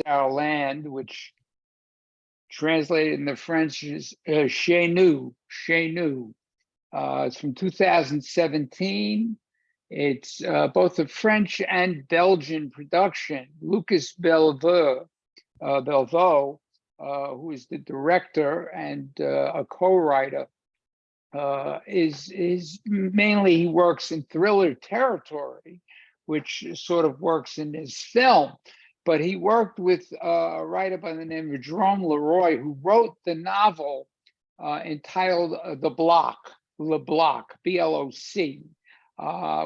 Our Land, which translated in the French is Chez Nous, Chez Nous. It's from 2017. It's both a French and Belgian production. Lucas Belvaux, who is the director and a co-writer, is mainly he works in thriller territory, which sort of works in his film. But he worked with a writer by the name of Jerome Leroy, who wrote the novel entitled The Block, Le Bloc, B-L-O-C,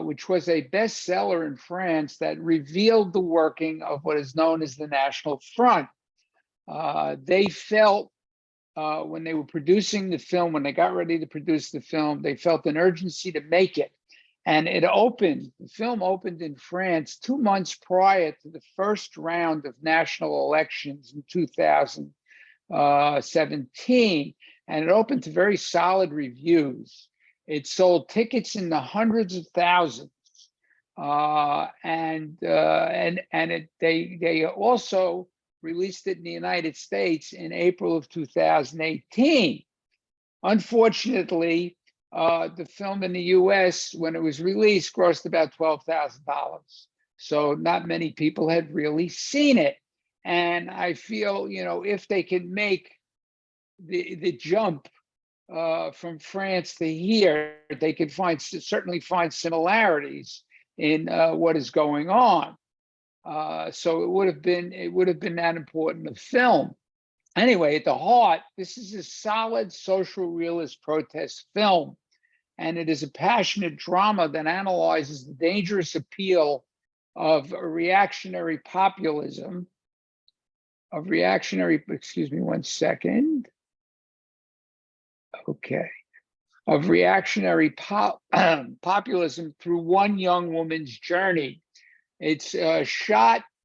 which was a bestseller in France that revealed the working of what is known as the National Front. They felt when they were producing the film, when they got ready to produce the film, they felt an urgency to make it. And the film opened in France 2 months prior to the first round of national elections in 2017. And it opened to very solid reviews. It sold tickets in the hundreds of thousands. They also released it in the United States in April of 2018. Unfortunately, the film in the US, when it was released, grossed about $12,000. So not many people had really seen it. And I feel, if they can make the jump from France to here, they can certainly find similarities in what is going on. So it would have been that important a film. Anyway, at the heart, this is a solid social realist protest film, and it is a passionate drama that analyzes the dangerous appeal of reactionary populism, excuse me one second. Okay. Of reactionary populism through one young woman's journey. It's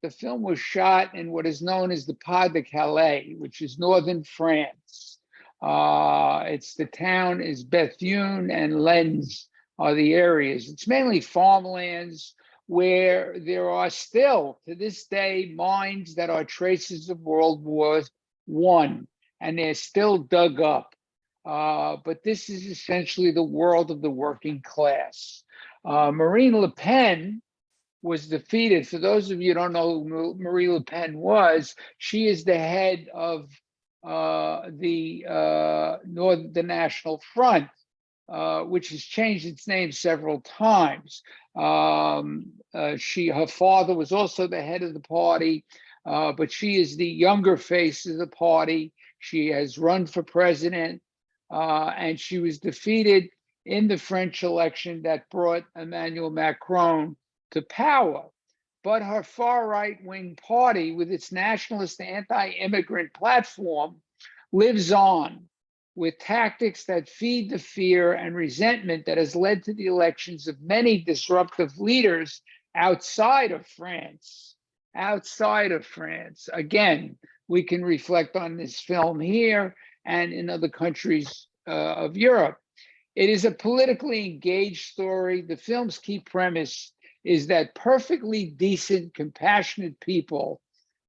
the film was shot in what is known as the Pas de Calais, which is northern France. The town is Bethune and Lens are the areas. It's mainly farmlands where there are still, to this day, mines that are traces of World War I, and they're still dug up. But this is essentially the world of the working class. Marine Le Pen was defeated. For those of you who don't know who Marie Le Pen was, she is the head of the National Front, which has changed its name several times. Her father was also the head of the party, but she is the younger face of the party. She has run for president, and she was defeated in the French election that brought Emmanuel Macron to power. But her far right-wing party, with its nationalist anti-immigrant platform, lives on with tactics that feed the fear and resentment that has led to the elections of many disruptive leaders outside of France. Again, we can reflect on this film here and in other countries of Europe. It is a politically engaged story. The film's key premise is that perfectly decent, compassionate people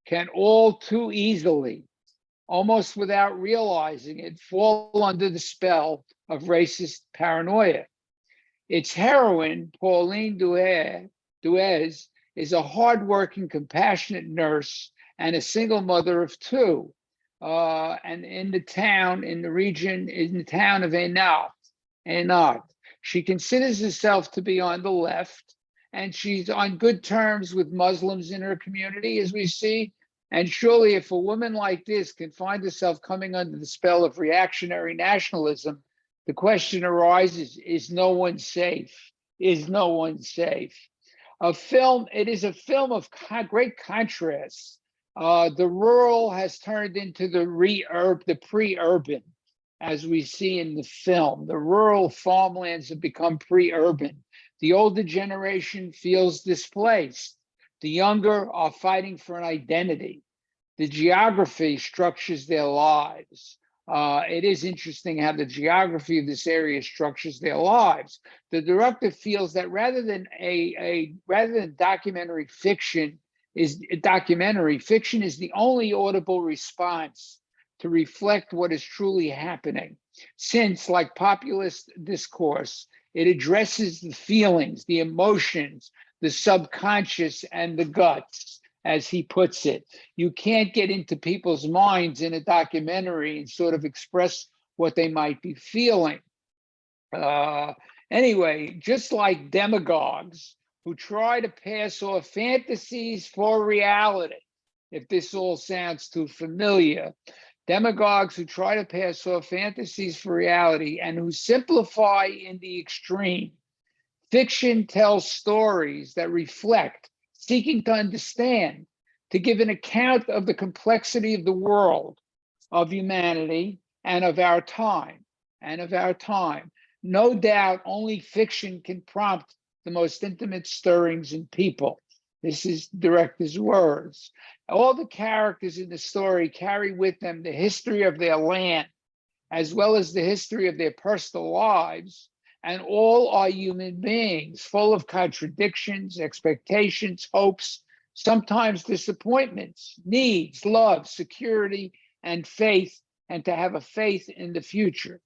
can all too easily, almost without realizing it, fall under the spell of racist paranoia. Its heroine, Pauline Duez, is a hardworking, compassionate nurse and a single mother of two. And in the town of Enart, she considers herself to be on the left, and she's on good terms with Muslims in her community, as we see. And surely if a woman like this can find herself coming under the spell of reactionary nationalism, the question arises, is no one safe? Is no one safe? It is a film of great contrast. The rural has turned into the pre-urban, as we see in the film. The rural farmlands have become pre-urban. The older generation feels displaced. The younger are fighting for an identity. The geography structures their lives. It is interesting how the geography of this area structures their lives. The director feels that rather than documentary fiction is a documentary. Fiction is the only audible response to reflect what is truly happening, since, like populist discourse, it addresses the feelings, the emotions, the subconscious, and the guts, as he puts it. You can't get into people's minds in a documentary and sort of express what they might be feeling. Anyway, just like demagogues who try to pass off fantasies for reality, if this all sounds too familiar, demagogues who try to pass off fantasies for reality and who simplify in the extreme. Fiction tells stories that reflect, seeking to understand, to give an account of the complexity of the world, of humanity, and of our time, No doubt only fiction can prompt the most intimate stirrings in people. This is director's words. All the characters in the story carry with them the history of their land, as well as the history of their personal lives, and all are human beings, full of contradictions, expectations, hopes, sometimes disappointments, needs, love, security, and faith, and to have a faith in the future.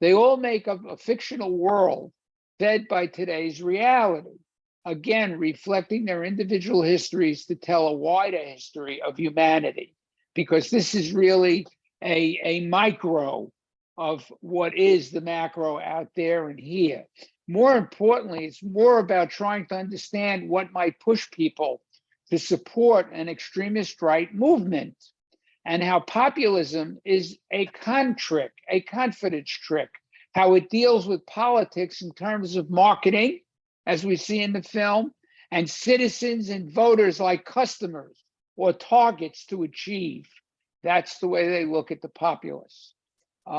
They all make up a fictional world fed by today's reality, again, reflecting their individual histories to tell a wider history of humanity, because this is really a micro of what is the macro out there and here. More importantly, it's more about trying to understand what might push people to support an extremist right movement, and how populism is a confidence trick, how it deals with politics in terms of marketing, as we see in the film, and citizens and voters like customers or targets to achieve. That's the way they look at the populace. It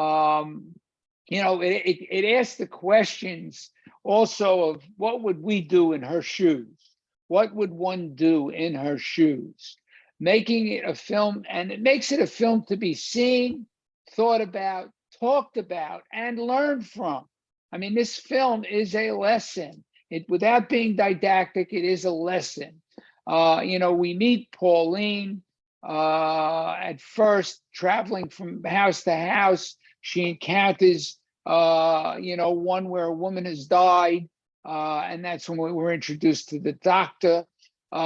asks the questions also of what would we do in her shoes? What would one do in her shoes? Making it a film, and it makes it a film to be seen, thought about, talked about, and learned from. I mean, this film is a lesson. Without being didactic, it is a lesson. We meet Pauline at first, traveling from house to house. She encounters, one where a woman has died, and that's when we were introduced to the doctor. She's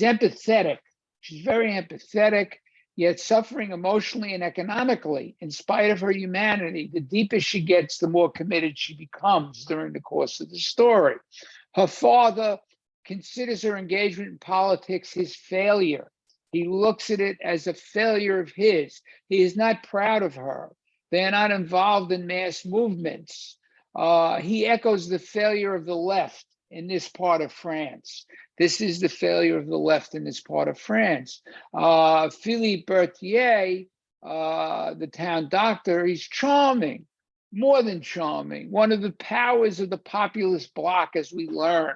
empathetic. She's very empathetic, yet suffering emotionally and economically. In spite of her humanity, the deeper she gets, the more committed she becomes during the course of the story. Her father considers her engagement in politics his failure. He looks at it as a failure of his. He is not proud of her. They are not involved in mass movements. He echoes the failure of the left in this part of France. This is the failure of the left in this part of France. Philippe Berthier, the town doctor, he's charming, more than charming. One of the powers of the populist bloc, as we learn.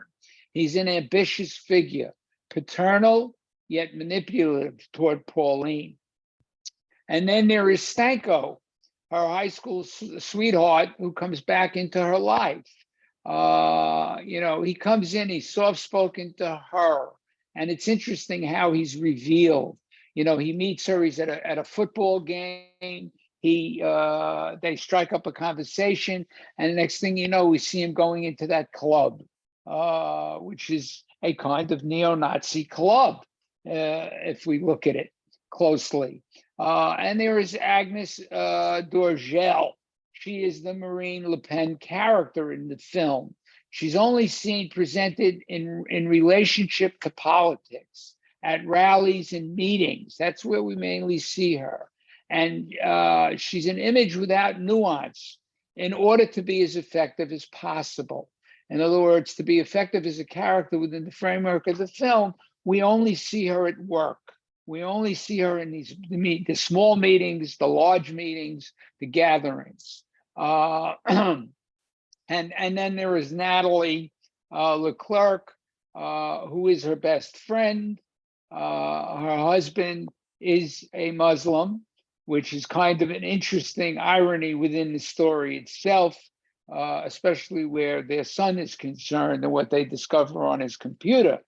He's an ambitious figure, paternal, yet manipulative toward Pauline. And then there is Stanko, her high school sweetheart, who comes back into her life. He comes in, he's soft-spoken to her. And it's interesting how he's revealed. He meets her, he's at a football game. They strike up a conversation. And the next thing you know, we see him going into that club, which is a kind of neo-Nazi club, if we look at it closely. And there is Agnes Dorgel. She is the Marine Le Pen character in the film. She's only seen presented in relationship to politics, at rallies and meetings. That's where we mainly see her. And she's an image without nuance in order to be as effective as possible. In other words, to be effective as a character within the framework of the film, we only see her at work. We only see her in the small meetings, the large meetings, the gatherings. And then there is Natalie Leclerc, who is her best friend. Her husband is a Muslim, which is kind of an interesting irony within the story itself. especially where their son is concerned and what they discover on his computer.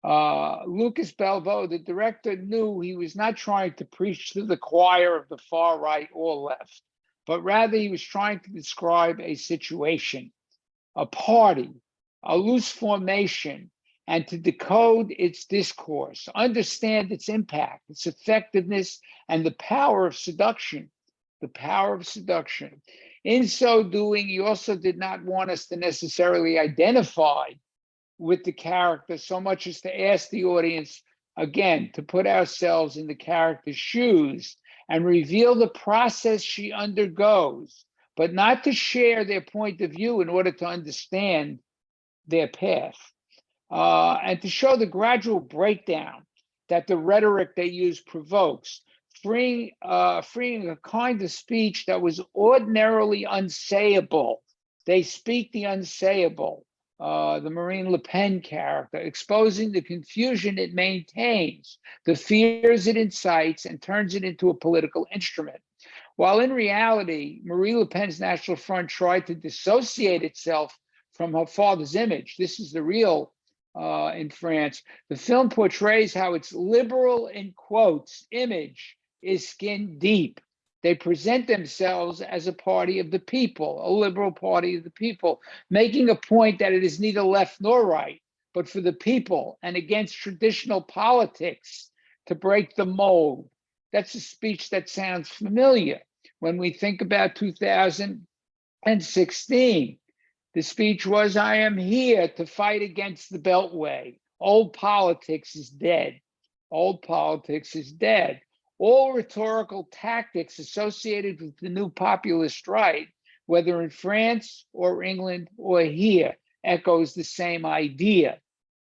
Lucas Belvo, the director, knew he was not trying to preach to the choir of the far right or left, but rather he was trying to describe a situation, a party, a loose formation, and to decode its discourse, understand its impact, its effectiveness, and the power of seduction. The power of seduction. In so doing, he also did not want us to necessarily identify with the character so much as to ask the audience, again, to put ourselves in the character's shoes and reveal the process she undergoes, but not to share their point of view in order to understand their path, and to show the gradual breakdown that the rhetoric they use provokes, freeing a kind of speech that was ordinarily unsayable. They speak the unsayable. The Marine Le Pen character, exposing the confusion it maintains, the fears it incites, and turns it into a political instrument. While in reality, Marie Le Pen's National Front tried to dissociate itself from her father's image. This is the real in France. The film portrays how its liberal, in quotes, image is skin deep. They present themselves as a party of the people, a liberal party of the people, making a point that it is neither left nor right, but for the people and against traditional politics to break the mold. That's a speech that sounds familiar when we think about 2016. The speech was, I am here to fight against the Beltway. Old politics is dead. Old politics is dead. All rhetorical tactics associated with the new populist right, whether in France or England or here, echoes the same idea.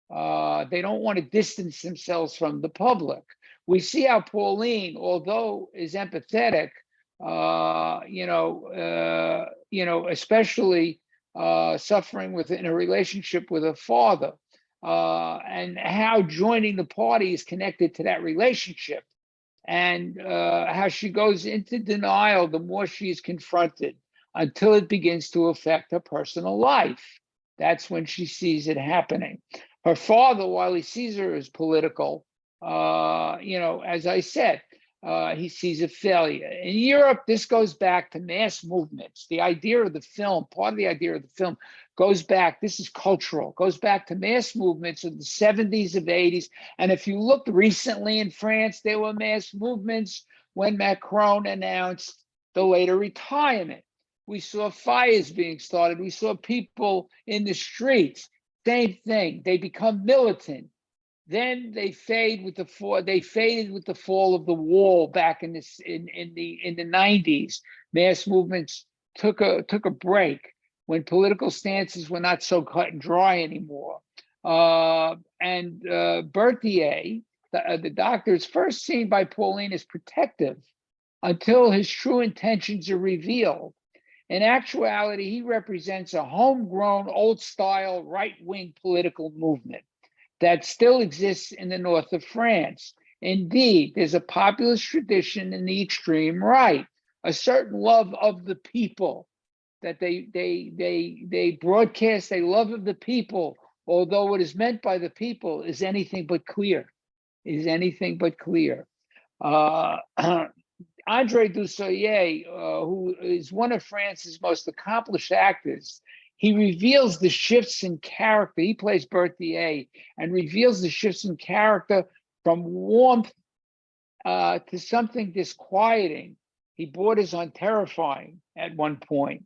They don't want to distance themselves from the public. We see how Pauline, although is empathetic, especially suffering in a relationship with her father, and how joining the party is connected to that relationship, and how she goes into denial the more she is confronted until it begins to affect her personal life. That's when she sees it happening. Her father, while he sees her as political, as I said, he sees a failure. In Europe, this goes back to mass movements. The idea of the film, part of the idea of the film goes back, this is cultural, goes back to mass movements of the 70s, of 80s. And if you looked recently in France, there were mass movements when Macron announced the later retirement. We saw fires being started. We saw people in the streets. Same thing. They become militant. Then they faded with the fall of the wall back in the 90s. Mass movements took a break when political stances were not so cut and dry anymore. And Berthier, the doctor, is first seen by Pauline as protective until his true intentions are revealed. In actuality, he represents a homegrown, old-style, right-wing political movement that still exists in the north of France. Indeed, there's a populist tradition in the extreme right, a certain love of the people, that they broadcast a love of the people, although what is meant by the people is anything but clear, Andre Dussoyer, who is one of France's most accomplished actors, he reveals the shifts in character. He plays Berthier and reveals the shifts in character from warmth to something disquieting. He borders on terrifying at one point.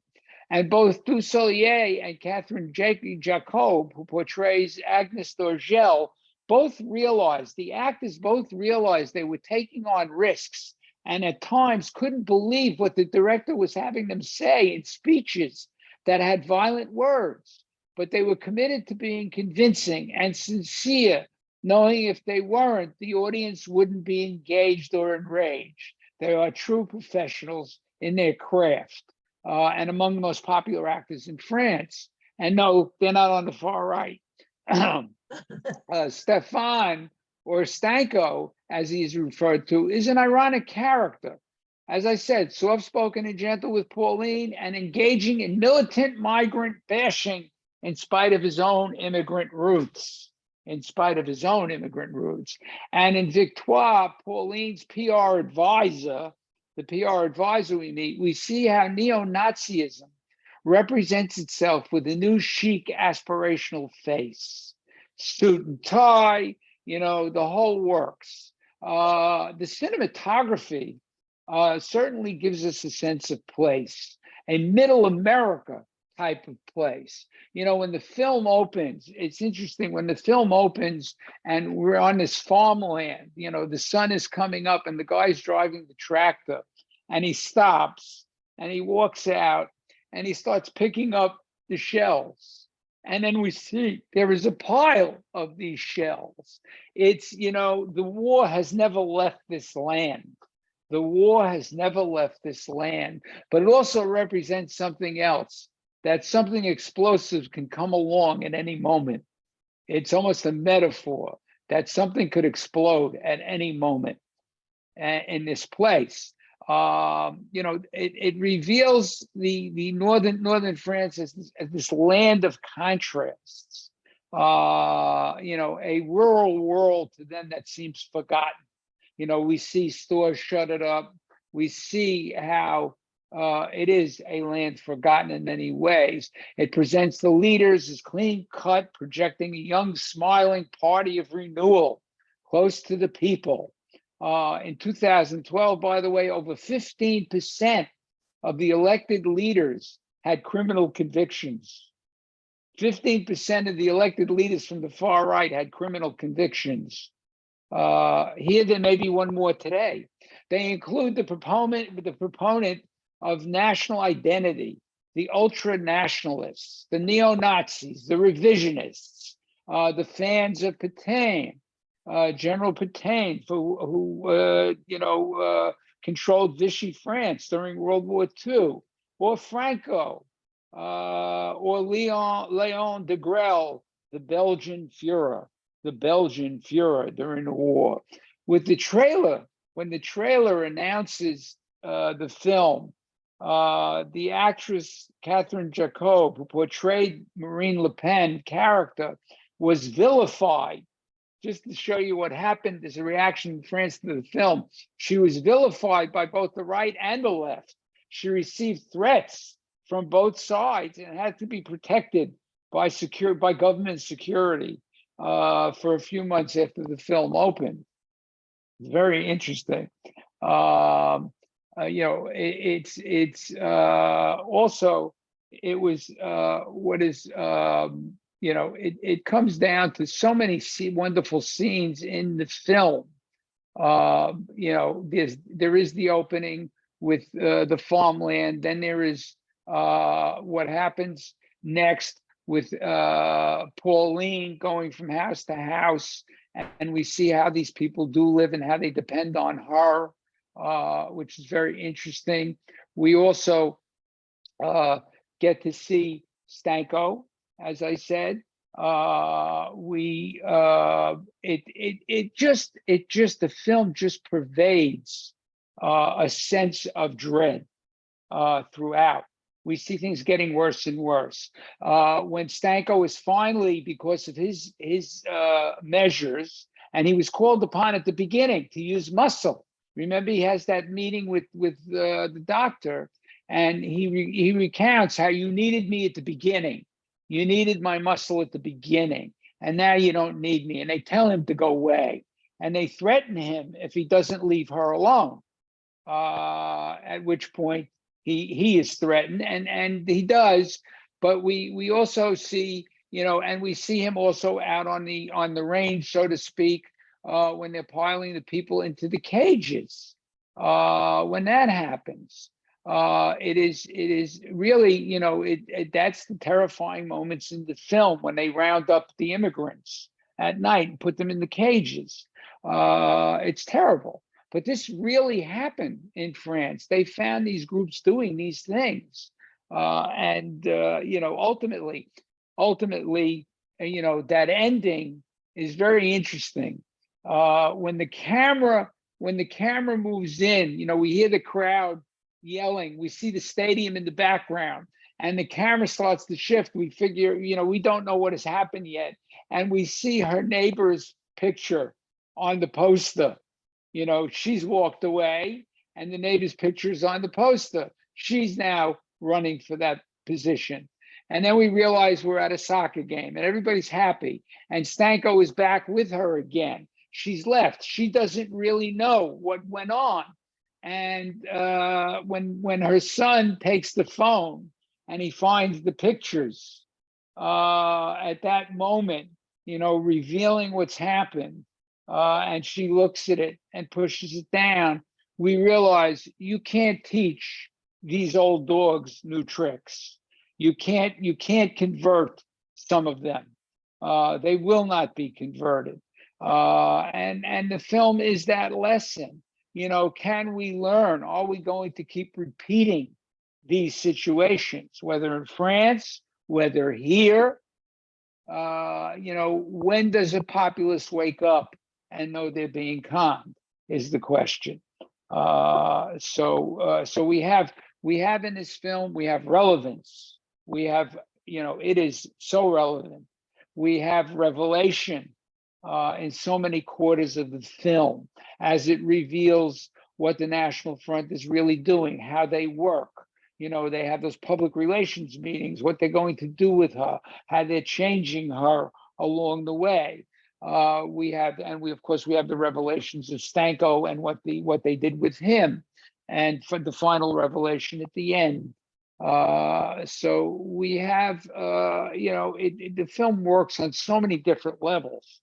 And both Dussoyer and Catherine Jacob, who portrays Agnes Dorgel, the actors both realized they were taking on risks and at times couldn't believe what the director was having them say in speeches that had violent words, but they were committed to being convincing and sincere, knowing if they weren't, the audience wouldn't be engaged or enraged. They are true professionals in their craft, and among the most popular actors in France. And no, they're not on the far right. Stefan, or Stanko, as he is referred to, is an ironic character. as I said, soft-spoken and gentle with Pauline, and engaging in militant migrant bashing in spite of his own immigrant roots. In spite of his own immigrant roots. And in Victoire, Pauline's PR advisor, the PR advisor we meet, we see how neo-Nazism represents itself with a new chic aspirational face. Suit and tie, you know, the whole works. The cinematography certainly gives us a sense of place, a middle America type of place. You know, when the film opens, it's interesting when the film opens and we're on this farmland, you know, the sun is coming up and the guy's driving the tractor and he stops and he walks out and he starts picking up the shells. And then we see there is a pile of these shells. It's, you know, the war has never left this land. The war has never left this land, but it also represents something else, that something explosive can come along at any moment. It's almost a metaphor that something could explode at any moment in this place. You know, it reveals the northern France as this land of contrasts. You know, a rural world to them that seems forgotten. You know, we see stores shuttered up. We see how it is a land forgotten in many ways. It presents the leaders as clean cut, projecting a young, smiling party of renewal, close to the people. In 2012, by the way, over 15% of the elected leaders had criminal convictions. 15% of the elected leaders from the far right had criminal convictions. Here there may be one more today. They include the proponent of national identity, the ultra-nationalists, the neo-Nazis, the revisionists, the fans of Pétain, General Pétain, who you know, controlled Vichy France during World War II, or Franco, or Leon de Grelle, the Belgian Führer during the war. With the trailer, when the trailer announces the film, the actress Catherine Jacob, who portrayed Marine Le Pen character, was vilified. Just to show you what happened as a reaction in France to the film, she was vilified by both the right and the left. She received threats from both sides and had to be protected by government security for a few months after the film opened. It's very interesting. You know, it's also, it was what is, you know, it comes down to so many wonderful scenes in the film. You know, there is the opening with the farmland, then there is what happens next with Pauline going from house to house, and we see how these people do live and how they depend on her, which is very interesting. We also get to see Stanko, as I said. The film just pervades a sense of dread throughout. We see things getting worse and worse. When Stanko is finally, because of his measures, and he was called upon at the beginning to use muscle. Remember, he has that meeting with the doctor, and he recounts how you needed me at the beginning. You needed my muscle at the beginning, and now you don't need me. And they tell him to go away, and they threaten him if he doesn't leave her alone. At which point he is threatened, and he does. But we also see, you know, and we see him also out on the range, so to speak, when they're piling the people into the cages. When that happens, it is really, you know, that's the terrifying moments in the film when they round up the immigrants at night and put them in the cages. It's terrible. But this really happened in France. They found these groups doing these things. You know, ultimately, you know, that ending is very interesting. When the camera when the camera moves in, we hear the crowd yelling, we see the stadium in the background, and the camera starts to shift. We figure, we don't know what has happened yet. And we see her neighbor's picture on the poster. She's walked away and the neighbor's picture is on the poster. She's now running for that position. And then we realize we're at a soccer game and everybody's happy. And Stanko is back with her again. She's left. She doesn't really know what went on. And when her son takes the phone and he finds the pictures at that moment, revealing what's happened, and she looks at it and pushes it down, we realize you can't teach these old dogs new tricks. You can't convert some of them. They will not be converted. And the film is that lesson. Can we learn? Are we going to keep repeating these situations, whether in France, whether here? When does a populace wake up and know they're being conned is the question. So we have in this film, we have relevance. We have, it is so relevant. We have revelation in so many quarters of the film as it reveals what the National Front is really doing, how they work. They have those public relations meetings, what they're going to do with her, how they're changing her along the way. We have the revelations of Stanko and what they did with him, and for the final revelation at the end. So we have, the film works on so many different levels.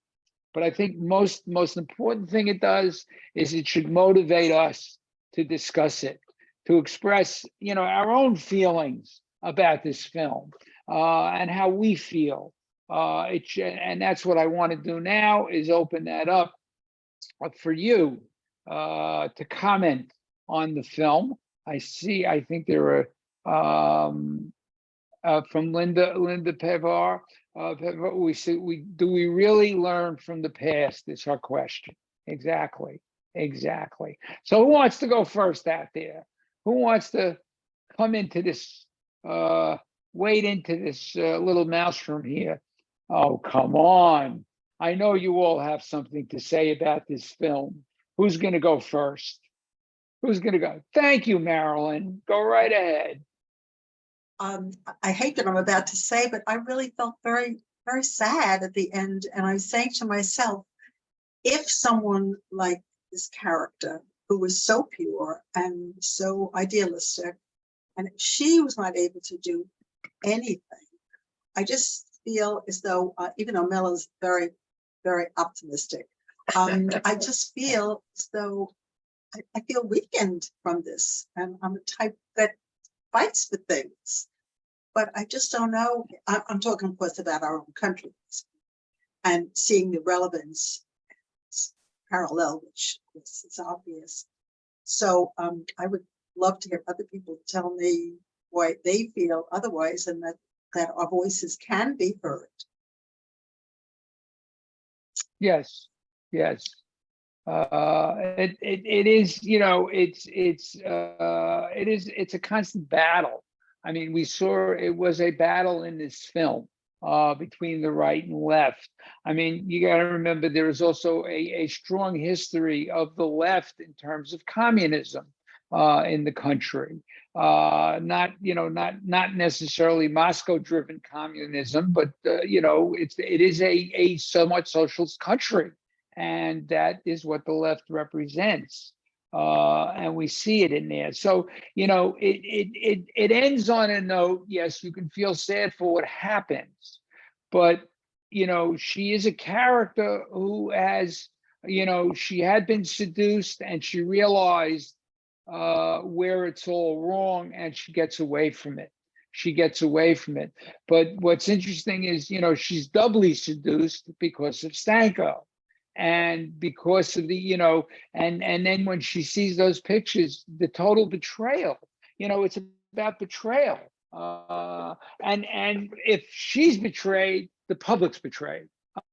But I think most important thing it does is it should motivate us to discuss it, to express, our own feelings about this film and how we feel. And that's what I want to do now, is open that up for you to comment on the film. I think there are from Linda Pevar. Do we really learn from the past? Is her question. Exactly. So who wants to go first out there? Who wants to come into this, wade into this little maelstrom here? Oh, come on. I know you all have something to say about this film. Who's going to go first? Who's going to go? Thank you, Marilyn. Go right ahead. I hate that I'm about to say, but I really felt very, very sad at the end. And I was saying to myself, if someone like this character, who was so pure and so idealistic, and she was not able to do anything, I just feel as though, even though Mel is very, very optimistic, I just feel as though I feel weakened from this. And I'm the type that fights for things, but I just don't know. I'm talking, of course, about our own country and seeing the relevance parallel, which is obvious. So I would love to hear other people tell me why they feel otherwise, and that our voices can be heard. Yes. It is, it's a constant battle. I mean, we saw it was a battle in this film between the right and left. I mean, you got to remember there is also a strong history of the left in terms of communism in the country. Not necessarily Moscow-driven communism, but it is a somewhat socialist country. And that is what the left represents. And we see it in there. So, it ends on a note. Yes, you can feel sad for what happens, but, she is a character who has, she had been seduced and she realized where it's all wrong, and she gets away from it. But what's interesting is, she's doubly seduced because of Stanko. And because of the, and then when she sees those pictures, the total betrayal, it's about betrayal. And if she's betrayed, the public's betrayed.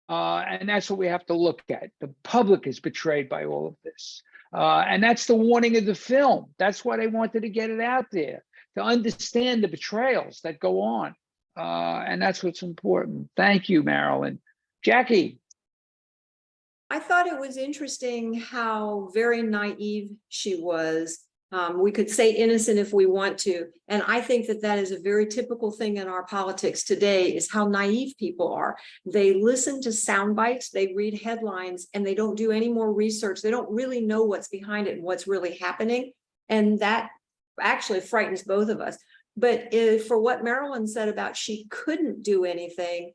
And that's what we have to look at. The public is betrayed by all of this. And that's the warning of the film. That's why they wanted to get it out there, to understand the betrayals that go on. And that's what's important. Thank you, Marilyn. Jackie. I thought it was interesting how very naive she was. We could say innocent if we want to. And I think that that is a very typical thing in our politics today, is how naive people are. They listen to sound bites, they read headlines, and they don't do any more research. They don't really know what's behind it and what's really happening. And that actually frightens both of us. But for what Marilyn said about she couldn't do anything,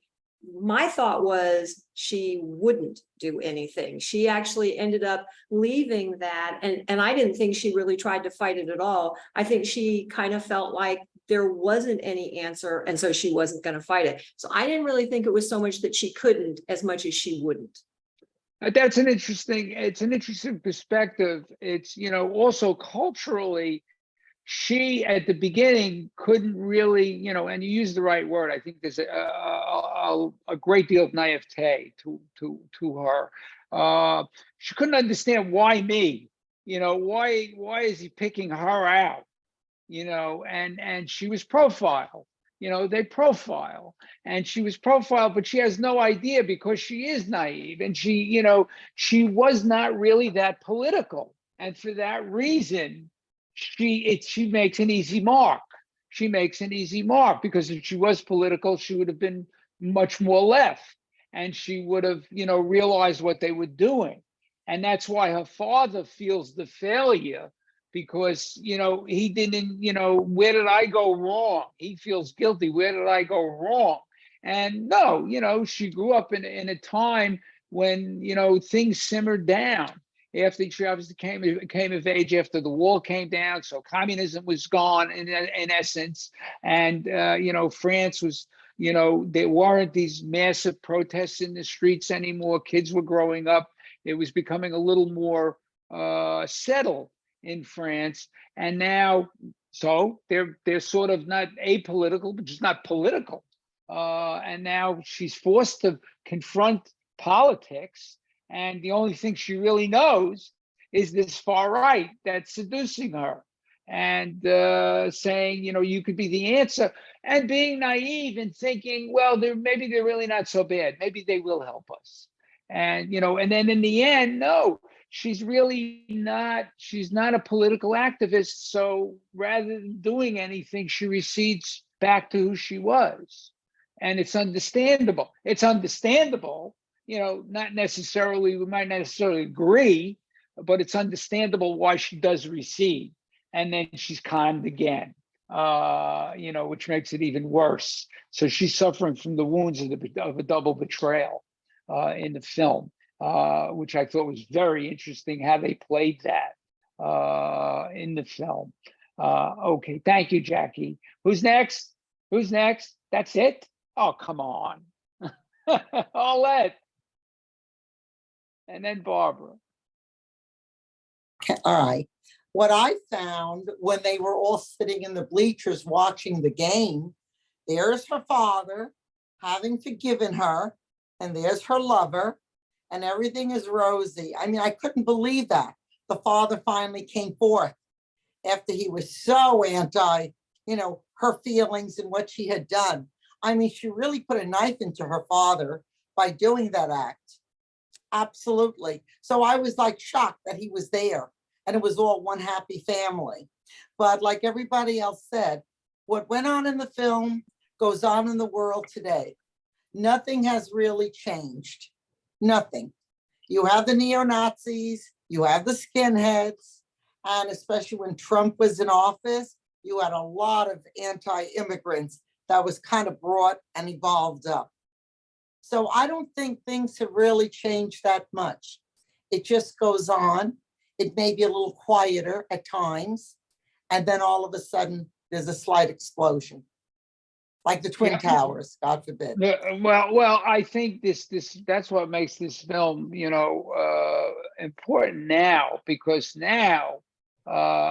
my thought was she wouldn't do anything. She actually ended up leaving that. And I didn't think she really tried to fight it at all. I think she kind of felt like there wasn't any answer. And so she wasn't going to fight it. So I didn't really think it was so much that she couldn't as much as she wouldn't. It's an interesting perspective. It's, you know, also culturally, she at the beginning couldn't really, you know, and you use the right word. I think there's a great deal of naivete to her. She couldn't understand why me, you know, why is he picking her out, you know, and she was profiled, you know, they profile, and she was profiled, but she has no idea because she is naive, and she, you know, she was not really that political, and for that reason, she makes an easy mark. She makes an easy mark because if she was political, she would have been much more left, and she would have, you know, realized what they were doing. And that's why her father feels the failure, because, you know, he didn't, you know, where did I go wrong? He feels guilty. Where did I go wrong? And no, you know, she grew up in a time when, you know, things simmered down. After she obviously came of age after the wall came down, so communism was gone in essence, and you know, France was, you know, there weren't these massive protests in the streets anymore. Kids were growing up. It was becoming a little more settled in France, and now, so they're sort of not apolitical, but just not political. And now she's forced to confront politics. And the only thing she really knows is this far right that's seducing her and saying, you know, you could be the answer, and being naive and thinking, well, maybe they're really not so bad. Maybe they will help us. And, you know, and then in the end, no, she's really not, she's not a political activist. So rather than doing anything, she recedes back to who she was. And it's understandable. It's understandable. You know, not necessarily, we might not necessarily agree, but it's understandable why she does recede. And then she's calmed again, you know, which makes it even worse. So she's suffering from the wounds of a double betrayal in the film, which I thought was very interesting how they played that in the film. Okay, thank you, Jackie. Who's next? Who's next? That's it? Oh, come on. Paulette. And then Barbara. All right. What I found when they were all sitting in the bleachers watching the game, there's her father having forgiven her, and there's her lover, and everything is rosy. I mean, I couldn't believe that. The father finally came forth after he was so anti, you know, her feelings and what she had done. I mean, she really put a knife into her father by doing that act. Absolutely. So I was like shocked that he was there and it was all one happy family. But like everybody else said, what went on in the film goes on in the world today. Nothing has really changed. Nothing. You have the neo-Nazis, you have the skinheads, and especially when Trump was in office, you had a lot of anti-immigrants that was kind of brought and evolved up. So I don't think things have really changed that much. It just goes on. It may be a little quieter at times. And then all of a sudden, there's a slight explosion. Like the Twin Towers, God forbid. Well, I think that's what makes this film, you know, important now, because now,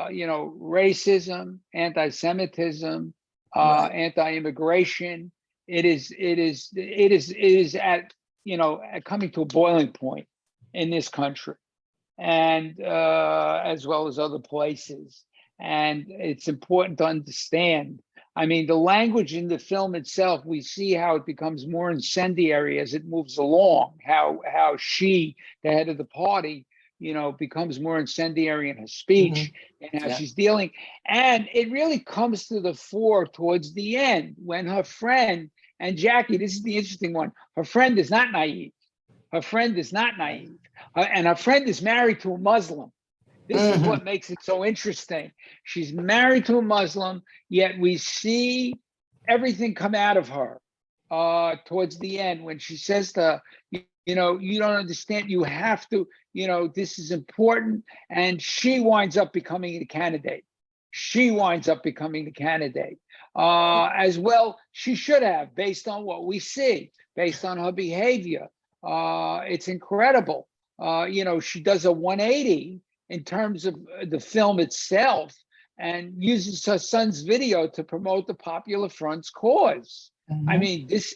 you know, racism, anti-Semitism, Right. anti-immigration, it is at, you know, coming to a boiling point in this country. and as well as other places. And it's important to understand. I mean, the language in the film itself, we see how it becomes more incendiary as it moves along, how she, the head of the party, becomes more incendiary in her speech and how Yeah. she's dealing. And it really comes to the fore towards the end when her friend, and Jackie, this is the interesting one, her friend is not naive. Her friend is not naive. And her friend is married to a Muslim. This is what makes it so interesting. She's married to a Muslim, yet we see everything come out of her towards the end when she says to her, you don't understand, you have to, this is important. And she winds up becoming the candidate. She winds up becoming the candidate. As well, she should have, based on what we see, based on her behavior. It's incredible. She does a 180 in terms of the film itself and uses her son's video to promote the Popular Front's cause. I mean, this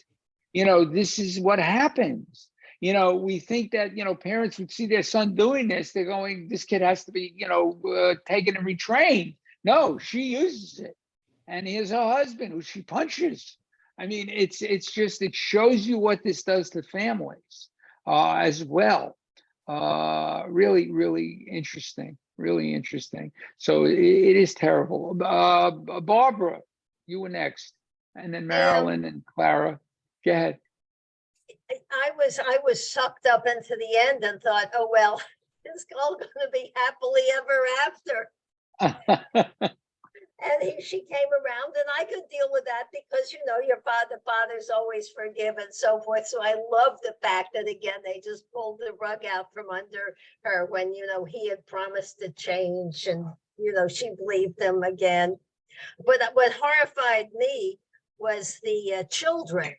is what happens. We think that, parents would see their son doing this. They're going, this kid has to be, taken and retrained. No, she uses it. And here's her husband who she punches. I mean, it shows you what this does to families as well. Really, really interesting. Really interesting. So it is terrible. Barbara, you were next, and then Marilyn and Clara. Go ahead. I was sucked up into the end and thought, oh well, it's all going to be happily ever after. And she came around, and I could deal with that because your father's always forgive and so forth. So I love the fact that again they just pulled the rug out from under her when he had promised to change, and she believed him again. But what horrified me was the children,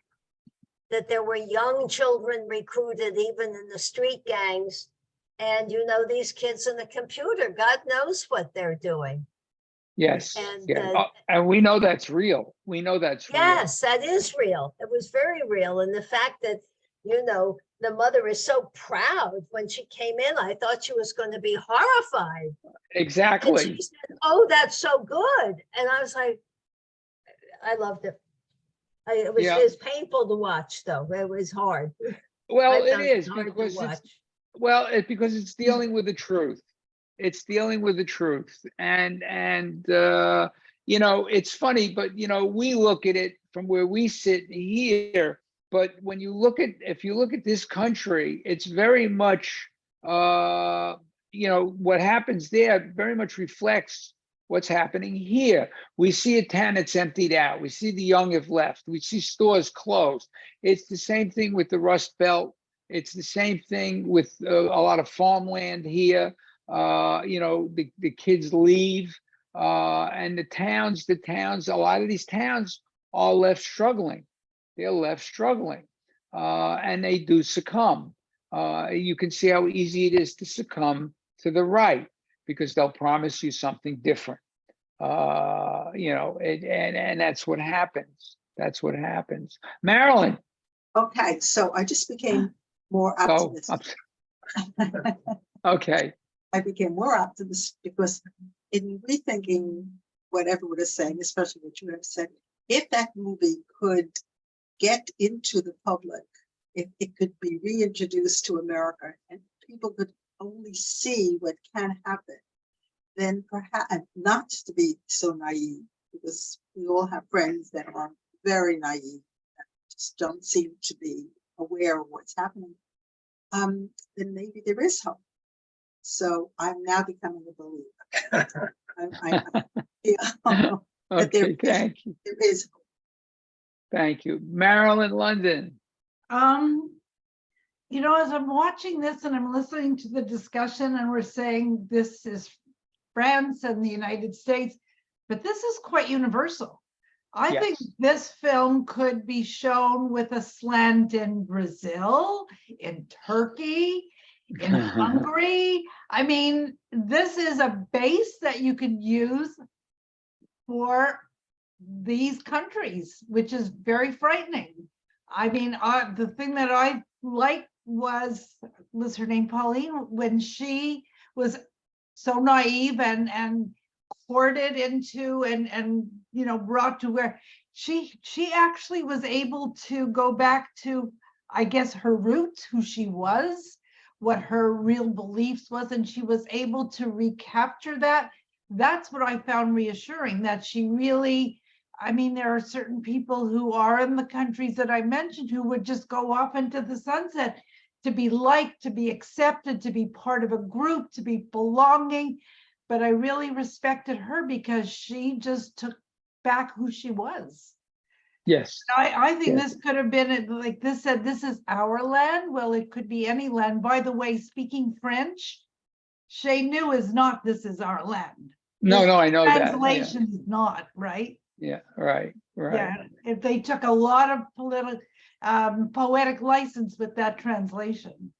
that there were young children recruited even in the street gangs, and these kids in the computer, God knows what they're doing. Yes. And, and we know that's real. We know that's real. Yes, that is real. It was very real. And the fact that, the mother is so proud when she came in, I thought she was going to be horrified. Exactly. And she said, oh, that's so good. And I was like, I loved it. It was painful to watch, though. It was hard. Well, it is because it's dealing with the truth. It's dealing with the truth. And it's funny, but, we look at it from where we sit here. But when if you look at this country, it's very much, what happens there very much reflects what's happening here. We see a town that's emptied out. We see the young have left. We see stores closed. It's the same thing with the Rust Belt. It's the same thing with a lot of farmland here. The kids leave, and the towns, a lot of these towns are left struggling. They're left struggling, and they do succumb. You can see how easy it is to succumb to the right because they'll promise you something different. And that's what happens. That's what happens. Marilyn. Okay, so I just became more optimistic. Okay. I became more optimistic because in rethinking what everyone is saying, especially what you have said, if that movie could get into the public, if it could be reintroduced to America and people could only see what can happen, then perhaps not to be so naive, because we all have friends that are very naive, that just don't seem to be aware of what's happening, then maybe there is hope. So I'm now becoming a believer. Okay, thank you. There is hope. Thank you. Marilyn London. As I'm watching this and I'm listening to the discussion and we're saying this is France and the United States, but this is quite universal. I think this film could be shown with a slant in Brazil, in Turkey, in Hungary. I mean, this is a base that you could use for these countries, which is very frightening. I mean, the thing that I liked was her name Pauline, when she was so naive and courted into and you know, brought to where she actually was able to go back to, I guess, her roots, who she was, what her real beliefs was, and she was able to recapture that. That's what I found reassuring, that she really, I mean, there are certain people who are in the countries that I mentioned who would just go off into the sunset to be liked, to be accepted, to be part of a group, to be belonging. But I really respected her because she just took back who she was. Yes. I think Yes. this could have been, like this said, this is our land. Well, it could be any land. By the way, speaking French, Shay knew is not, this is our land. No, This no, I know that. Yeah. translation is not, right? Yeah. Right. Right. Yeah, if they took a lot of poetic license with that translation.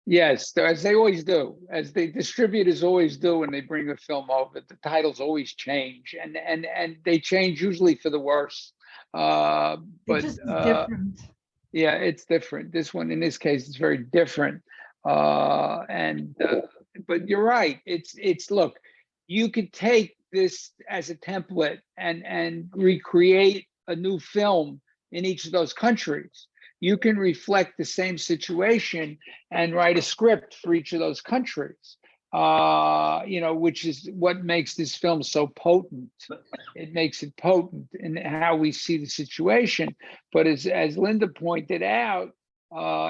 Yes, as they always do, as the distributors always do when they bring a film over, the titles always change, and they change usually for the worse. It But just is different. yeah, it's different. This one, in this case, is very different. But you're right. It's look, you could take this as a template and recreate a new film in each of those countries. You can reflect the same situation and write a script for each of those countries. You know, which is what makes this film so potent. It makes it potent in how we see the situation. But as Linda pointed out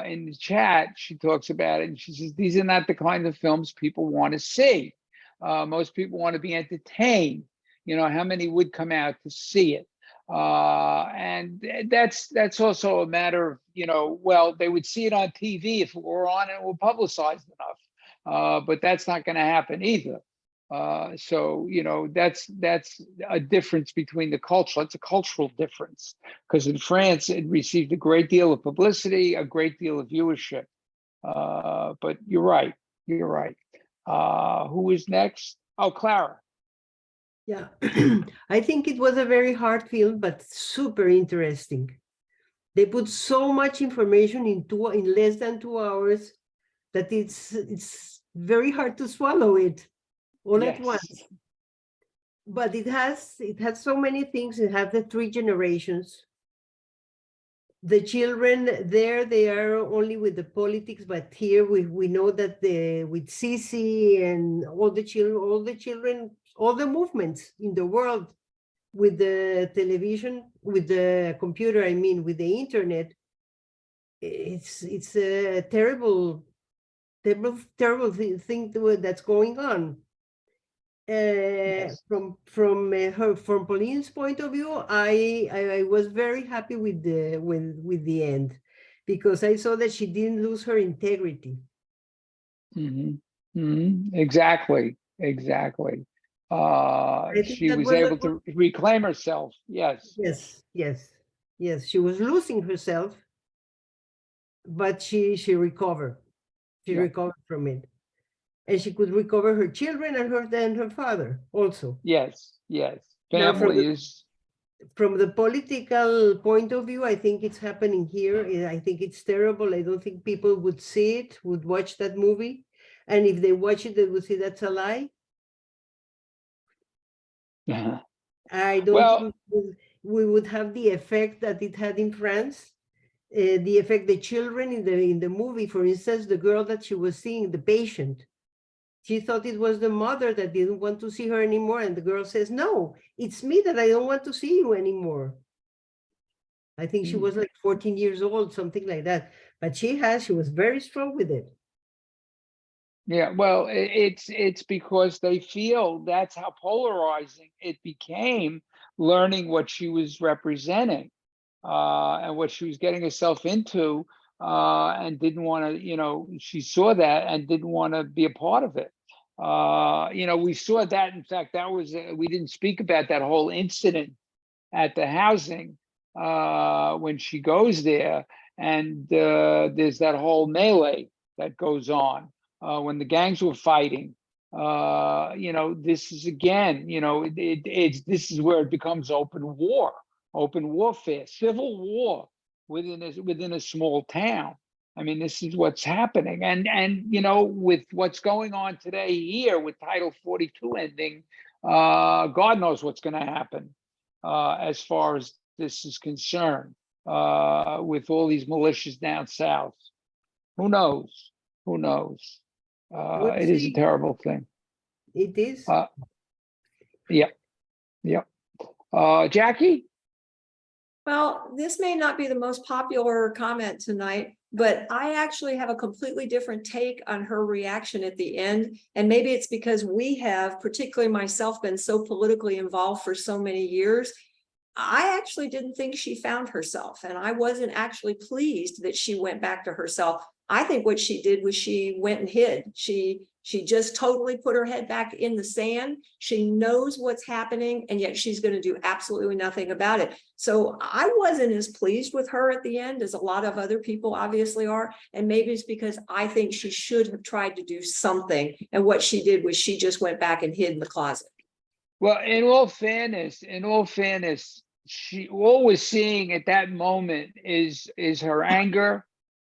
in the chat, she talks about it and she says, these are not the kind of films people want to see. Most people want to be entertained. You know, how many would come out to see it? And that's also a matter of, you know, well, they would see it on TV if it were on and it were publicized enough. But that's not going to happen either. So, you know, that's a difference between the culture. It's a cultural difference, because in France, it received a great deal of publicity, a great deal of viewership. But you're right. You're right. Who is next? Oh, Clara. Yeah, I think it was a very hard film, but super interesting. They put so much information in less than 2 hours that it's very hard to swallow it all at Yes. once. But it has so many things. It has the 3 generations. The children there, they are only with the politics, but here we know that with Sisi and all the children, all the movements in the world, with the television, with the computer, I mean, with the internet, it's a terrible thing that's going on. Yes. From Pauline's point of view, I was very happy with the end, because I saw that she didn't lose her integrity. Exactly. Exactly. think She that was was able to reclaim herself. Yes. Yes. She was losing herself, but she recovered. She Yeah. recovered from it, and she could recover her children and her father also. Yes. Yes. Now, Family is. From the political point of view, I think it's happening here. I think it's terrible. I don't think people would see it, would watch that movie. And if they watch it, they would see that's a lie. I don't Well, think we would have the effect that it had in France. The effect, the children in the movie, for instance, the girl that she was seeing, the patient, she thought it was the mother that didn't want to see her anymore. And the girl says, no, it's me that I don't want to see you anymore. I think she was like 14 years old, something like that. But she was very strong with it. yeah, well, it's because they feel that's how polarizing it became, learning what she was representing and what she was getting herself into, and didn't want to, you know, she saw that and didn't want to be a part of it. You know, we saw that. In fact, that was we didn't speak about that whole incident at the housing when she goes there, and there's that whole melee that goes on when the gangs were fighting. You know, this is again, you know, this is where it becomes open warfare, civil war within a small town. I mean, this is what's happening. And you know, with what's going on today here with Title 42 ending, God knows what's going to happen as far as this is concerned, with all these militias down south. Who knows? Who knows? We'll It is a see. terrible thing. It is. Yep. Yep. Jackie? Well, this may not be the most popular comment tonight, but I actually have a completely different take on her reaction at the end. And maybe it's because we have, particularly myself, been so politically involved for so many years. I actually didn't think she found herself, and I wasn't actually pleased that she went back to herself. I think what she did was she went and hid. She just totally put her head back in the sand. She knows what's happening, and yet she's going to do absolutely nothing about it. So I wasn't as pleased with her at the end as a lot of other people obviously are. And maybe it's because I think she should have tried to do something. And what she did was she just went back and hid in the closet. Well, in all fairness, she all we're seeing at that moment is her anger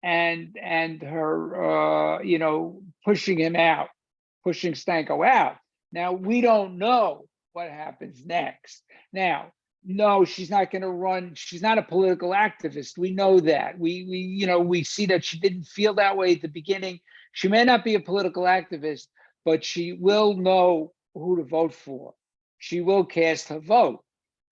and her you know, pushing him out, pushing Stanko out. Now we don't know what happens next. Now, no, she's not going to run. She's not a political activist. We know that. We you know, we see that she didn't feel that way at the beginning. She may not be a political activist, but she will know who to vote for. She will cast her vote.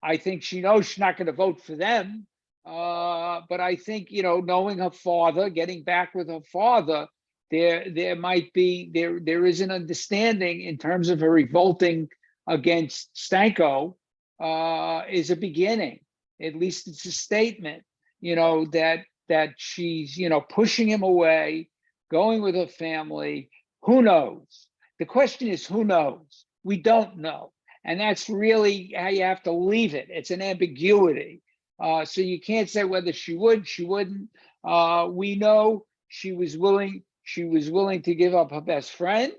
I think she knows she's not going to vote for them. But I think, you know, knowing her father, getting back with her father, there might be, there is an understanding in terms of her revolting against Stanko, is a beginning. At least it's a statement, you know, that she's, you know, pushing him away, going with her family. Who knows? The question is, who knows? We don't know. And that's really how you have to leave it. It's an ambiguity. So you can't say whether she would, she wouldn't. We know she was willing to give up her best friend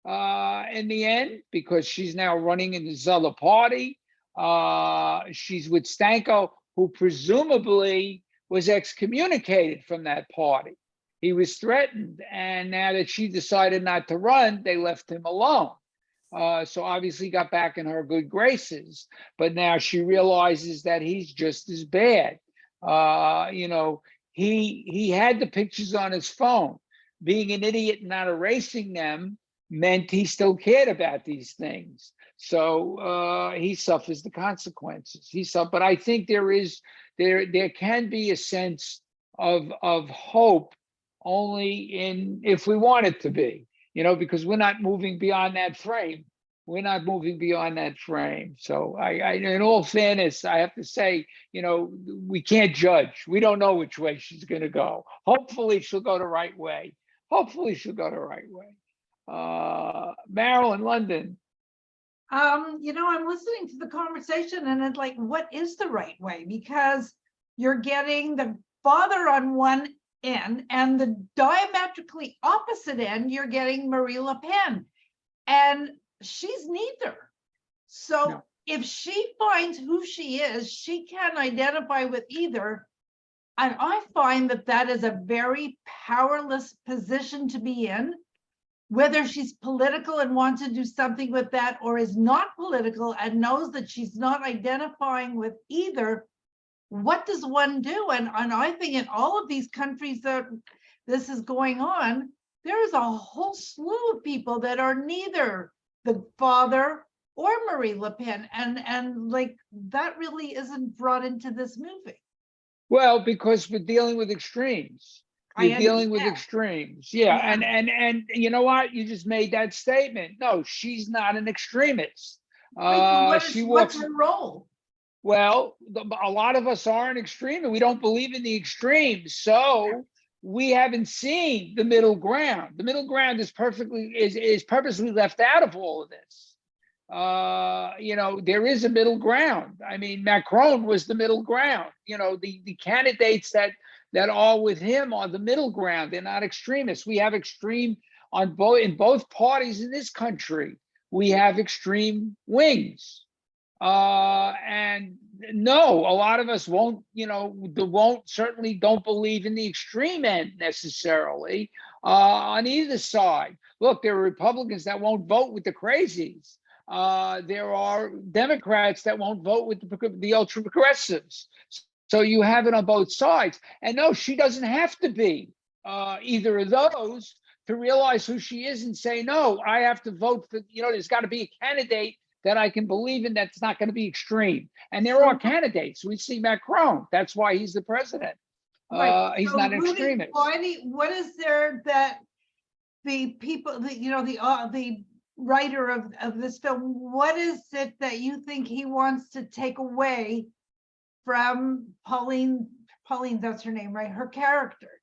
in the end, because she's now running in this other party. She's with Stanko, who presumably was excommunicated from that party. He was threatened, and now that she decided not to run, they left him alone. So obviously got back in her good graces, but now she realizes that he's just as bad. You know, he had the pictures on his phone. Being an idiot and not erasing them meant he still cared about these things. So he suffers the consequences. But I think there can be a sense of hope only if we want it to be. You know, because we're not moving beyond that frame. We're not moving beyond that frame. So I in all fairness, I have to say, you know, we can't judge. We don't know which way she's going to go. Hopefully she'll go the right way. Hopefully she'll go the right way. Marilyn, London. You know, I'm listening to the conversation and it's like, what is the right way? Because you're getting the father on one end, and the diametrically opposite end, you're getting Marie Le Pen, and she's neither. So No. if she finds who she is, she can identify with either. And I find that is a very powerless position to be in, whether she's political and wants to do something with that, or is not political and knows that she's not identifying with either. What does one do? And I think in all of these countries that this is going on, there is a whole slew of people that are neither the father or Marie Le Pen. And like, that really isn't brought into this movie. Well, because we're dealing with extremes. You're dealing with extremes. Yeah. And you know what? You just made that statement. No, she's not an extremist. What's her role? Well, a lot of us are an extreme, and we don't believe in the extremes. So we haven't seen the middle ground. The middle ground is purposely left out of all of this. You know, there is a middle ground. I mean, Macron was the middle ground. You know, the candidates that are with him are the middle ground. They're not extremists. We have extreme in both parties in this country. We have extreme wings. And no, a lot of us won't, certainly don't believe in the extreme end necessarily on either side. Look, there are Republicans that won't vote with the crazies. There are Democrats that won't vote with the ultra progressives. So you have it on both sides. And no, she doesn't have to be either of those to realize who she is and say, no, I have to vote for, there's got to be a candidate that I can believe in that's not going to be extreme. And there are candidates. We see Macron. That's why he's the president. He's So not an Rudy, extremist. what is there that the people, the writer of this film, what is it that you think he wants to take away from Pauline, that's her name, right? Her character.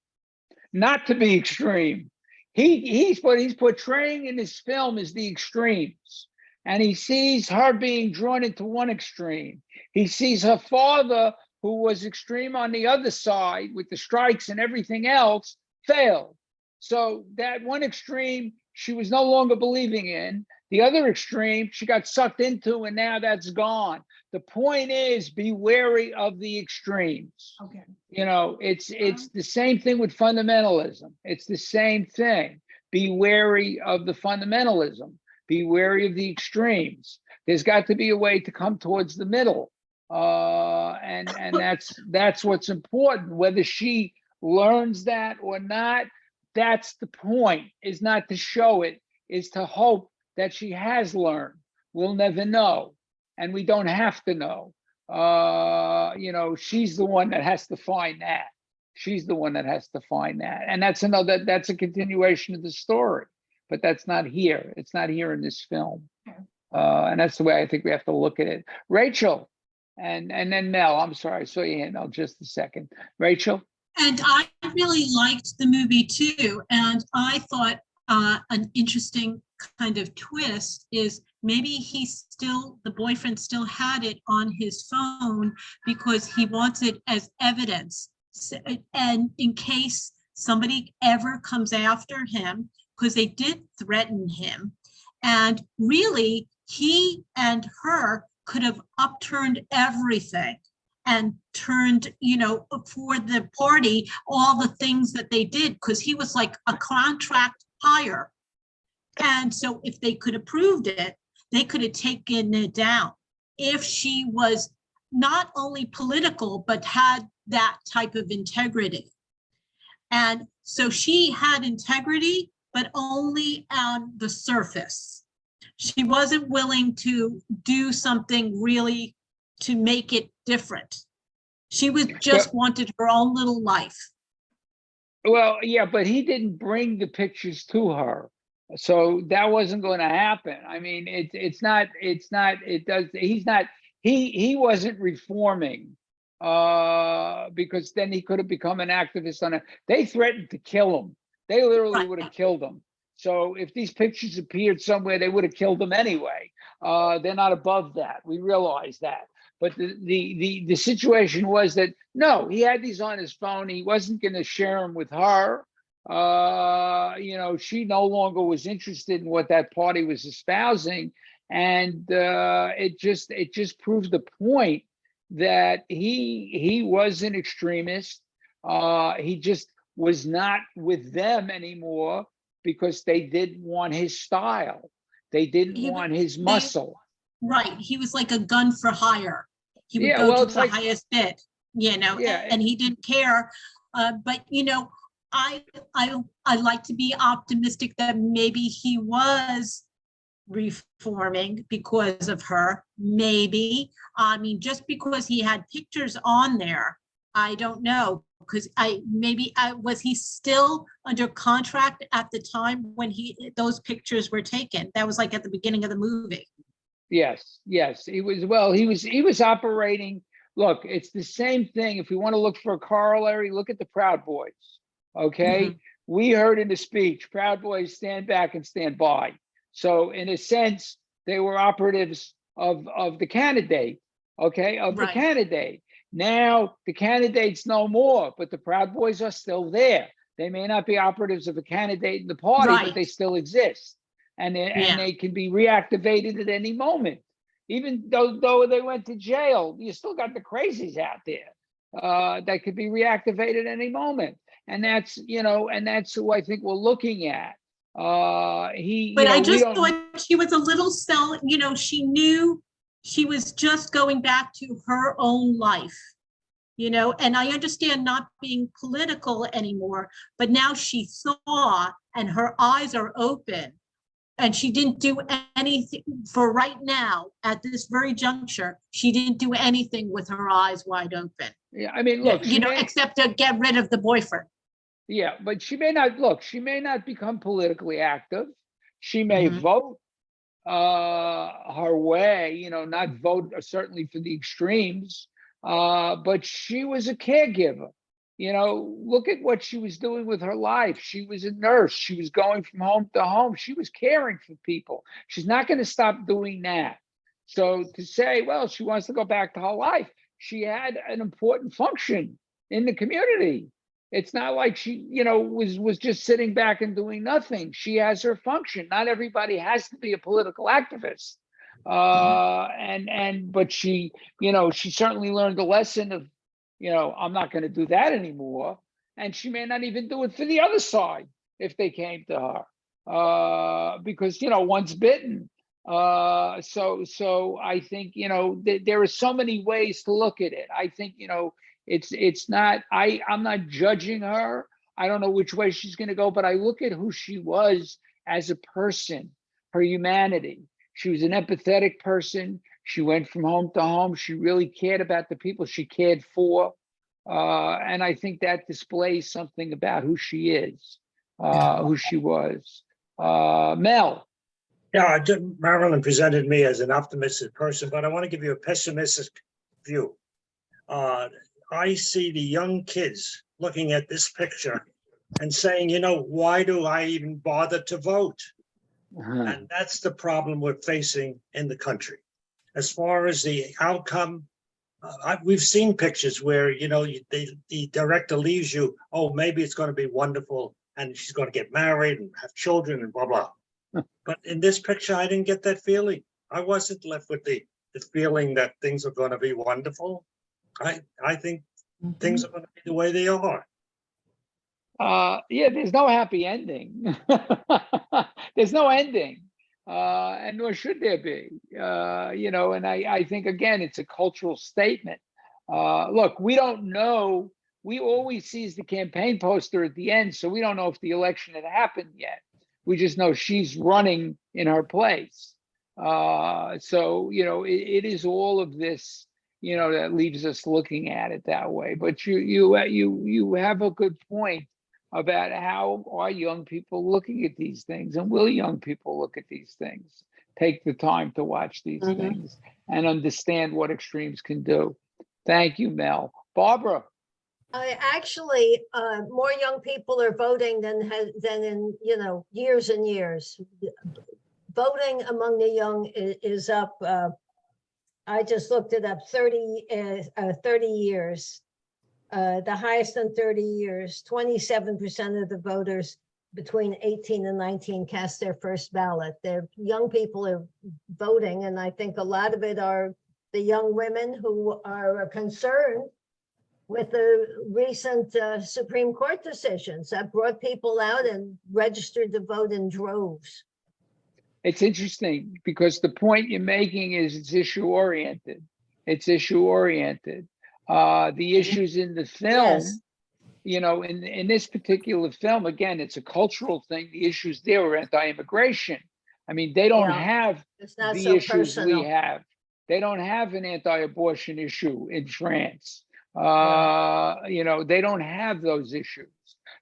Not to be extreme. He's what he's portraying in this film is the extremes. And he sees her being drawn into one extreme. He sees her father, who was extreme on the other side with the strikes and everything else, failed. So that one extreme, she was no longer believing in. The other extreme, she got sucked into, and now that's gone. The point is, be wary of the extremes. Okay. It's the same thing with fundamentalism. It's the same thing. Be wary of the fundamentalism. Be wary of the extremes. There's got to be a way to come towards the middle. And that's what's important. Whether she learns that or not, that's the point, is not to show it, is to hope that she has learned. We'll never know. And we don't have to know. She's the one that has to find that. She's the one that has to find that. And that's a continuation of the story. But that's not here. It's not here in this film. And that's the way I think we have to look at it. Rachel, and then Mel, I'm sorry, I saw your hand, Mel, just a second. Rachel? And I really liked the movie too. And I thought an interesting kind of twist is maybe the boyfriend still had it on his phone because he wants it as evidence. And in case somebody ever comes after him, because they did threaten him. And really, he and her could have upturned everything and turned, for the party, all the things that they did, because he was like a contract hire. And so if they could have proved it, they could have taken it down. If she was not only political, but had that type of integrity. And so she had integrity, but only on the surface. She wasn't willing to do something really to make it different. She was just wanted her own little life. Well, yeah, but he didn't bring the pictures to her. So that wasn't going to happen. I mean, he wasn't reforming because then he could have become an activist on it. They threatened to kill him. They literally would have killed him. So if these pictures appeared somewhere, they would have killed him anyway. They're not above that. We realize that. But the situation was that, no, he had these on his phone. He wasn't going to share them with her. She no longer was interested in what that party was espousing. And it just proved the point that he was an extremist. He just was not with them anymore because they didn't want his style. They didn't want his muscle. Right. He was like a gun for hire. He would go to the highest bid, and he didn't care. But, I like to be optimistic that maybe he was reforming because of her. Maybe. I mean, just because he had pictures on there, I don't know. Because was he still under contract at the time when those pictures were taken? That was like at the beginning of the movie. Yes. He was operating. Look, it's the same thing. If we want to look for a corollary, look at the Proud Boys. Okay. Mm-hmm. We heard in the speech, Proud Boys stand back and stand by. So in a sense, they were operatives of the candidate. Okay. The candidate. Now the candidate's no more, but the Proud Boys are still there. They may not be operatives of a candidate in the party, but they still exist. And they can be reactivated at any moment. Even though they went to jail, you still got the crazies out there that could be reactivated any moment. And that's, and that's who I think we're looking at. But I just thought she was a little she knew she was just going back to her own life, and I understand not being political anymore, but now she saw and her eyes are open, and she didn't do anything for right now at this very juncture. She didn't do anything with her eyes wide open. Yeah, I mean, look, except to get rid of the boyfriend. Yeah, but she may not become politically active. She may vote her way, not vote certainly for the extremes, but she was a caregiver. Look at what she was doing with her life. She was a nurse. She was going from home to home. She was caring for people. She's not going to stop doing that. So to say, well, she wants to go back to her life, she had an important function in the community. It's not like she, was just sitting back and doing nothing. She has her function. Not everybody has to be a political activist. But she, she certainly learned the lesson of, I'm not going to do that anymore. And she may not even do it for the other side if they came to her, because, one's bitten. So I think, there are so many ways to look at it. I think, it's not, I'm not judging her. I don't know which way she's going to go, but I look at who she was as a person, her humanity. She was an empathetic person. She went from home to home. She really cared about the people she cared for. And I think that displays something about who she is, who she was. Mel. Yeah, Marilyn presented me as an optimistic person, but I want to give you a pessimistic view. I see the young kids looking at this picture and saying, why do I even bother to vote? And that's the problem we're facing in the country. As far as the outcome, we've seen pictures where, the director leaves you, oh, maybe it's going to be wonderful and she's going to get married and have children and blah, blah. But in this picture, I didn't get that feeling. I wasn't left with the feeling that things are going to be wonderful. I think things are going to be the way they are. Yeah, there's no happy ending. There's no ending, and nor should there be. And I think, again, it's a cultural statement. Look, we don't know. We always see the campaign poster at the end, so we don't know if the election had happened yet. We just know she's running in her place. So, it is all of this, that leaves us looking at it that way. But you have a good point about how are young people looking at these things, and will young people look at these things, take the time to watch these things and understand what extremes can do. Thank you, Mel. Barbara. Actually, more young people are voting than in years and years. Voting among the young is up. I just looked it up. 30 years, the highest in 30 years. 27% of the voters between 18 and 19 cast their first ballot. Their young people are voting, and I think a lot of it are the young women who are concerned with the recent Supreme Court decisions that brought people out and registered to vote in droves. It's interesting because the point you're making is it's issue oriented. It's issue oriented. The issues in the film, in this particular film, again, it's a cultural thing. The issues there are anti-immigration. I mean, they don't have the issues we have. They don't have an anti-abortion issue in France. They don't have those issues.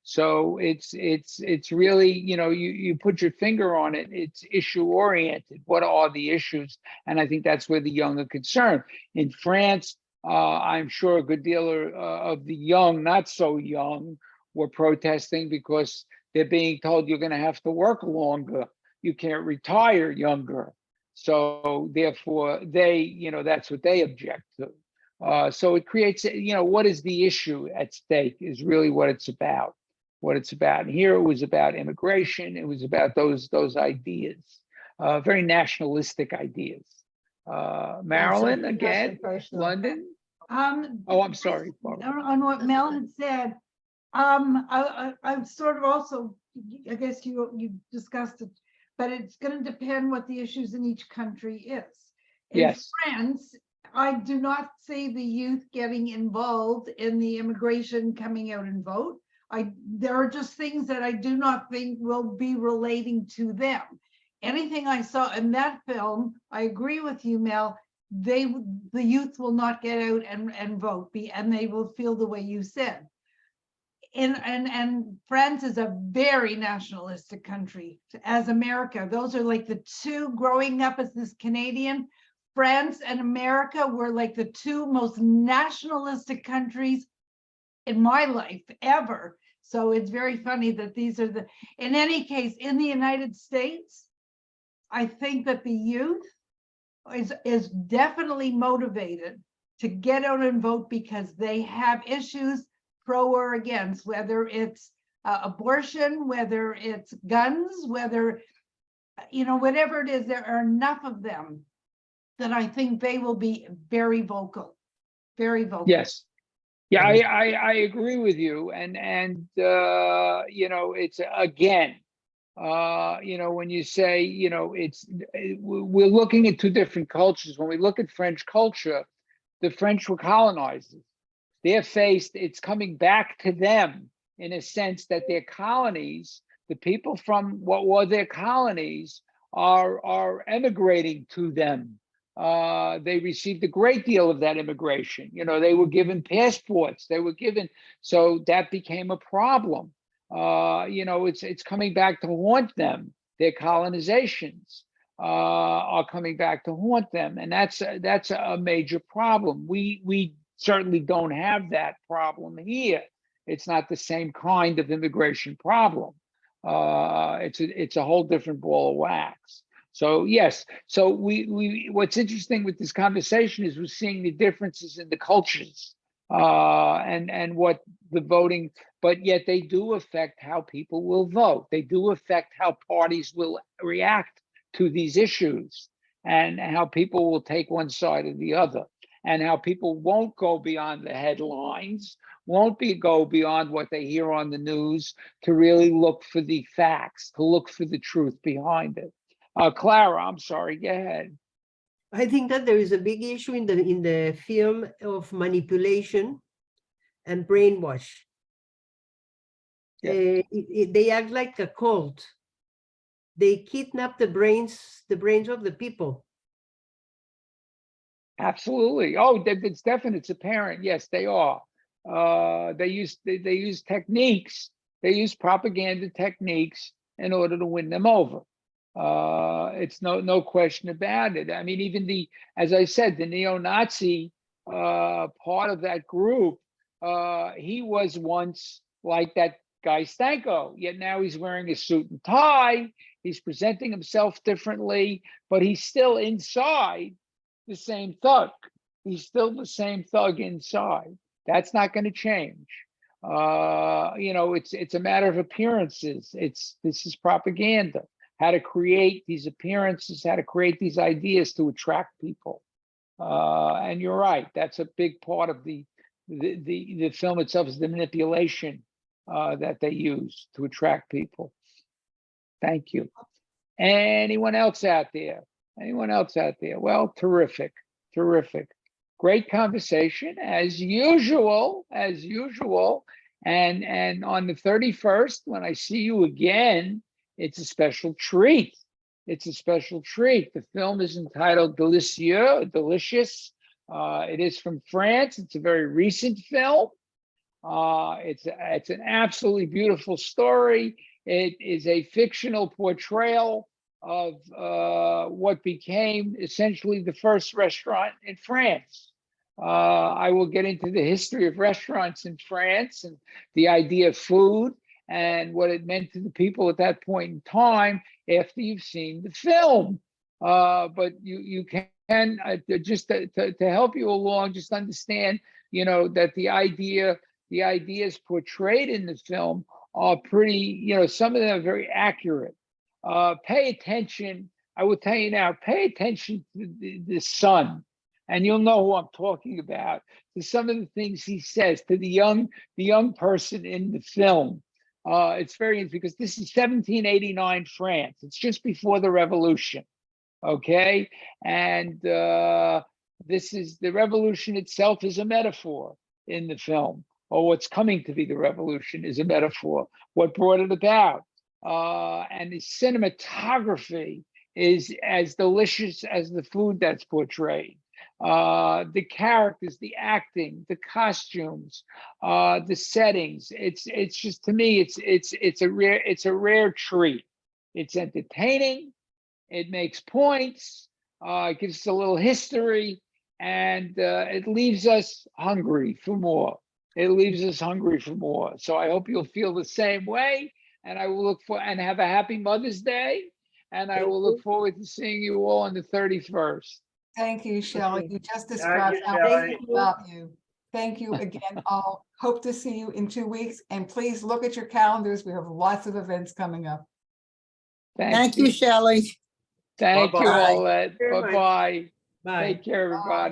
So it's really, you put your finger on it. It's issue oriented. What are the issues? And I think that's where the young are concerned. In France, I'm sure a good deal of the young, not so young, were protesting because they're being told you're going to have to work longer. You can't retire younger. So therefore that's what they object to. So it creates, what is the issue at stake is really what it's about. And here it was about immigration. It was about those ideas, very nationalistic ideas. Marilyn, Something again, personal. London. Oh, I'm sorry. Barbara. On what Mel had said, I'm sort of also, I guess you discussed it, but it's going to depend what the issues in each country is. In Yes. France, I do not see the youth getting involved in the immigration coming out and vote. There are just things that I do not think will be relating to them. Anything I saw in that film, I agree with you, Mel. The youth will not get out and vote, and they will feel the way you said. And France is a very nationalistic country, as America. Those are like the two, growing up as this Canadian, France and America were like the two most nationalistic countries in my life ever. So it's very funny that these are in any case, in the United States, I think that the youth is definitely motivated to get out and vote because they have issues pro or against, whether it's abortion, whether it's guns, whether, whatever it is, there are enough of them that I think they will be very vocal, very vocal. Yes. Yeah, I agree with you. And it's again, when you say, we're looking at two different cultures. When we look at French culture, the French were colonizers. They're faced, it's coming back to them in a sense that their colonies, the people from what were their colonies are emigrating to them. They received a great deal of that immigration. They were given passports, so that became a problem. It's coming back to haunt them. Their colonizations are coming back to haunt them. And that's a major problem. We certainly don't have that problem here. It's not the same kind of immigration problem. It's a whole different ball of wax. So yes, so we what's interesting with this conversation is we're seeing the differences in the cultures and what the voting, but yet they do affect how people will vote. They do affect how parties will react to these issues and how people will take one side or the other, and how people won't go beyond the headlines, won't go beyond what they hear on the news to really look for the facts, to look for the truth behind it. Clara, I'm sorry, go ahead. I think that there is a big issue in the film of manipulation and brainwash. Yeah. They act like a cult. They kidnap the brains of the people. Absolutely. Oh, it's definite. It's apparent. Yes, they are. They use techniques. They use propaganda techniques in order to win them over. It's no question about it. I mean, even as I said, the neo-Nazi part of that group, he was once like that guy Stanko, yet now he's wearing a suit and tie. He's presenting himself differently, but he's still inside the same thug. He's still the same thug inside. That's not going to change. It's a matter of appearances. This is propaganda. How to create these appearances, how to create these ideas to attract people. And you're right. That's a big part of the film itself, is the manipulation that they use to attract people. Thank you. Anyone else out there? Well, terrific. Great conversation as usual. And on the 31st, when I see you again, it's a special treat. The film is entitled Delicieux, Delicious. It is from France. It's a very recent film. It's an absolutely beautiful story. It is a fictional portrayal of what became essentially the first restaurant in France. I will get into the history of restaurants in France and the idea of food and what it meant to the people at that point in time after you've seen the film. But you can just to help you along, just understand, that the ideas portrayed in the film are pretty, some of them are very accurate. Pay attention I will tell you now, pay attention to the son, and you'll know who I'm talking about, to some of the things he says to the young person in the film. It's very, because this is 1789 France. It's just before the revolution. Okay. And this is, the revolution itself is a metaphor in the film, or what's coming to be the revolution is a metaphor, what brought it about. And the cinematography is as delicious as the food that's portrayed. The characters, the acting, the costumes, the settings. It's just, to me, it's a rare treat. It's entertaining. It makes points. It gives us a little history, and it leaves us hungry for more. It leaves us hungry for more. So I hope you'll feel the same way. And I will look for, and have a happy Mother's Day. And I will look forward to seeing you all on the 31st. Thank you, Shelley. Okay. You just described you, how Shelley. about you. Thank you again. I'll hope to see you in 2 weeks, and please look at your calendars. We have lots of events coming up. Thank you, Shelley. Thank you, Bye-bye. Paulette. Very much. Bye-bye. Bye. Take care, everybody.